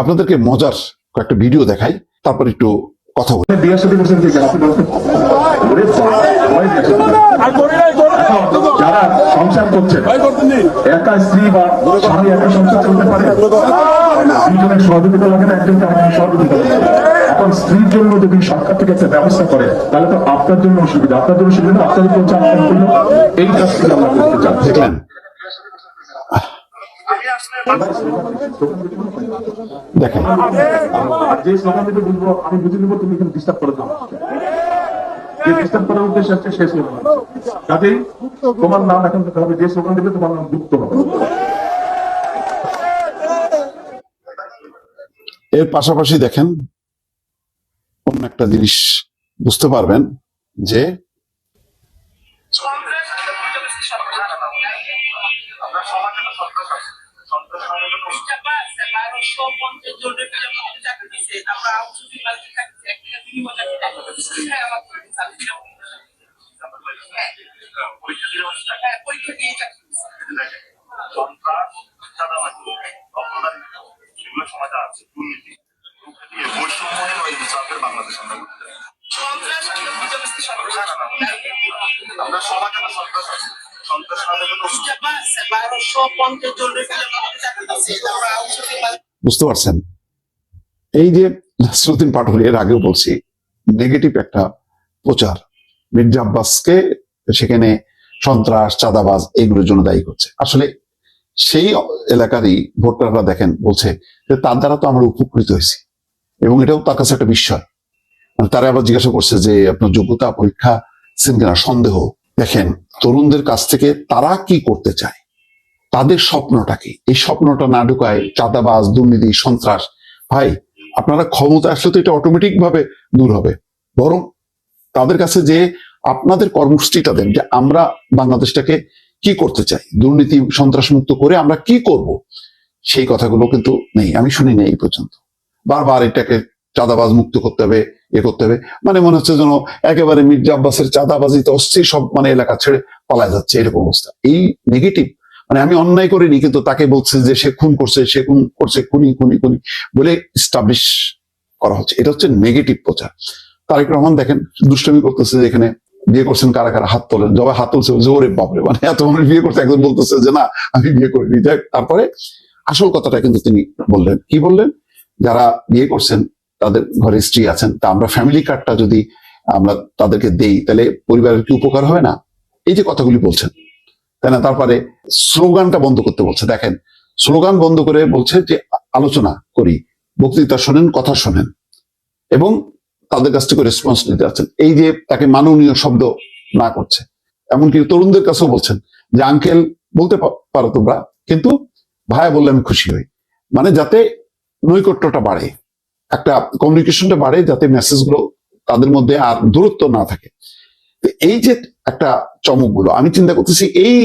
আপনাদেরকে মজার কয়েকটা ভিডিও দেখাই, তারপর একটু কথা বলি। যারা সংসার করছেন, একা স্ত্রী বা স্বামী একা সংসার করতে পারে, দুজনের সহযোগিতা লাগে না, একজনকে আরেকজন সহযোগিতা লাগে। এখন স্ত্রীর জন্য যদি সরকার থেকে একটা ব্যবস্থা করে, তাহলে তো আপনার জন্য অসুবিধা, আপনার জন্য সুবিধা, আপনাদের বলছে আপনার জন্য এই কাজটি আমরা করতে চাই। দেখলেন, দেখেন যে স্লোগান দিতে বুঝবো, আমি বুঝে নিবো তুমি এখানে ডিস্টার্ব করে দাও, যে ডিস্টার্ব করার উদ্দেশ্য হচ্ছে সেই স্লোগান। কাজেই তোমার নাম এখন হবে, যে স্লোগান দিবে তোমার নাম যুক্ত হবে। এর পাশাপাশি দেখেন অন্য একটা জিনিস বুঝতে পারবেন যে বুঝতে পারছেন, এই যে নাসিরউদ্দিন পাটোয়ারি, এর আগেও বলছি, নেগেটিভ একটা প্রচার মির্জা আব্বাসকে সেখানে সন্ত্রাস, চাঁদাবাজ এগুলোর জন্য দায়ী করছে। আসলে সেই এলাকারই ভোটাররা দেখেন বলছে যে তার দ্বারা তো আমরা উপকৃত হয়েছি, এবং এটাও তার কাছে একটা বিস্ময়। মানে তারা আবার জিজ্ঞাসা করছে যে আপনার যোগ্যতা পরীক্ষা কিনা, সন্দেহ। দেখেন তরুণদের কাছ থেকে তারা কি করতে চায়, তাদের স্বপ্নটা কি, এই স্বপ্নটা না ঢুকায় চাঁদাবাজ, দুর্নীতি, সন্ত্রাস, ভাই আপনারা ক্ষমতা আসলে তো এটা অটোমেটিক ভাবে দূর হবে। বরং তাদের কাছে যে আপনাদের কর্মসূচিটা দেন, যে আমরা বাংলাদেশটাকে কি করতে চাই, দুর্নীতি সন্ত্রাস মুক্ত করে আমরা কি করব, সেই কথাগুলো কিন্তু নেই, আমি শুনি না এই পর্যন্ত। বারবার এটাকে চাঁদাবাজ মুক্ত করতে হবে, করতে হবে, মানে মনে হচ্ছে যেন একেবারে মির্জা আব্বাসের চাঁদাবাজিতে অস্থির সব মানে এলাকা ছেড়ে পালায় যাচ্ছে, এরকম অবস্থা। এই নেগেটিভ, মানে আমি অন্যায় করিনি কিন্তু তাকে বলছে যে সে খুন করছে, সে খুন করছে, খুনি খুনি খুনি বলে স্টাবলিশ করা হচ্ছে। এটা হচ্ছে নেগেটিভ প্রচার। তারেক রহমান দেখেন দুষ্টমি করতেছে, যে এখানে বিয়ে করছেন কারা কারা হাত তোলেন, জবাই হাত তুলছে, জোরে বাপরে, মানে এত মানুষ বিয়ে করছে, একজন বলতেছে যে না আমি বিয়ে করিনি। যাক, তারপরে আসল কথাটা কিন্তু তিনি বললেন, কি বললেন, যারা বিয়ে করছেন তাদের ঘরে স্ত্রী আছেন, তা আমরা ফ্যামিলি কার্ডটা যদি আমরা তাদেরকে দেই তাহলে পরিবারের কি উপকার হবে না, এই যে কথাগুলি বলছেন, তাই না। তারপরে স্লোগানটা বন্ধ করতে বলছে, দেখেন স্লোগান বন্ধ করে বলছে যে আলোচনা করি, বক্তৃতা শোনেন, কথা শোনেন, এবং তাদের কাছ থেকে রেসপন্স নিতে যাচ্ছেন। এই যে তাকে মাননীয় শব্দ না করছে, এমনকি তরুণদের কাছেও বলছেন যে আঙ্কেল বলতে পারো তোমরা, কিন্তু ভাইয়া বললে আমি খুশি হই, মানে যাতে নৈকট্যটা বাড়ে, একটা কমিউনিকেশনটা বাড়ে, যাতে মেসেজগুলো তাদের মধ্যে আর দূরত্ব না থাকে। এই যে একটা চমকগুলো, আমি চিন্তা করতেছি এই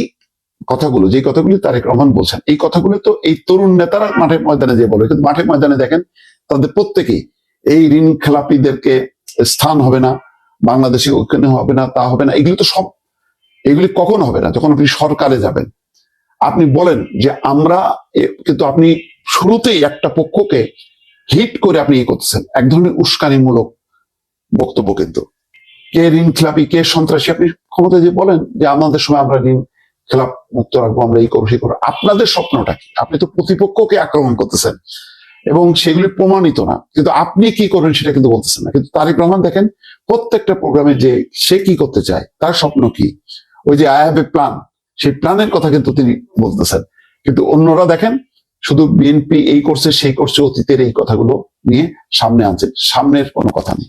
কথাগুলো, যে কথাগুলি তারেক রহমান বলছেন, এই কথাগুলো তো এই তরুণ নেতারা মাঠে ময়দানে যে বলে, কিন্তু মাঠে ময়দানে দেখেন তাদের প্রত্যেকেই এই ঋণ খেলাপিদেরকে স্থান হবে না, বাংলাদেশে ওখানে হবে না, তা হবে না, এগুলি তো সব, এগুলি কখন হবে না, যখন আপনি সরকারে যাবেন, আপনি বলেন যে আমরা, কিন্তু আপনি শুরুতেই একটা পক্ষকে হিট করে আপনি করতেছেন, এক ধরনের উস্কানিমূলক বক্তব্য। কিন্তু কে ঋণ খেলাপি, কে সন্ত্রাসী, আপনি ক্ষমতায় যে বলেন যে আমাদের সময় আমরা ঋণ খেলাপ মুক্ত রাখবো, আমরা এই করবো সেই করবো, আপনাদের স্বপ্নটা কি? আপনি তো প্রতিপক্ষকে আক্রমণ করতেছেন এবং সেগুলি প্রমাণিত না, কিন্তু আপনি কি করবেন সেটা কিন্তু বলতেছেন না। কিন্তু তারেক রহমান দেখেন প্রত্যেকটা প্রোগ্রামে যে সে কি করতে চায়, তার স্বপ্ন কি, ওই যে আই হ্যাভ এ প্ল্যান, সেই প্ল্যানের কথা কিন্তু তিনি বলতেছেন। কিন্তু অন্যরা দেখেন শুধু বিএনপি এই করছে সেই করছে, অতীতের এই কথাগুলো নিয়ে সামনে আনছেন, সামনের কোনো কথা নেই।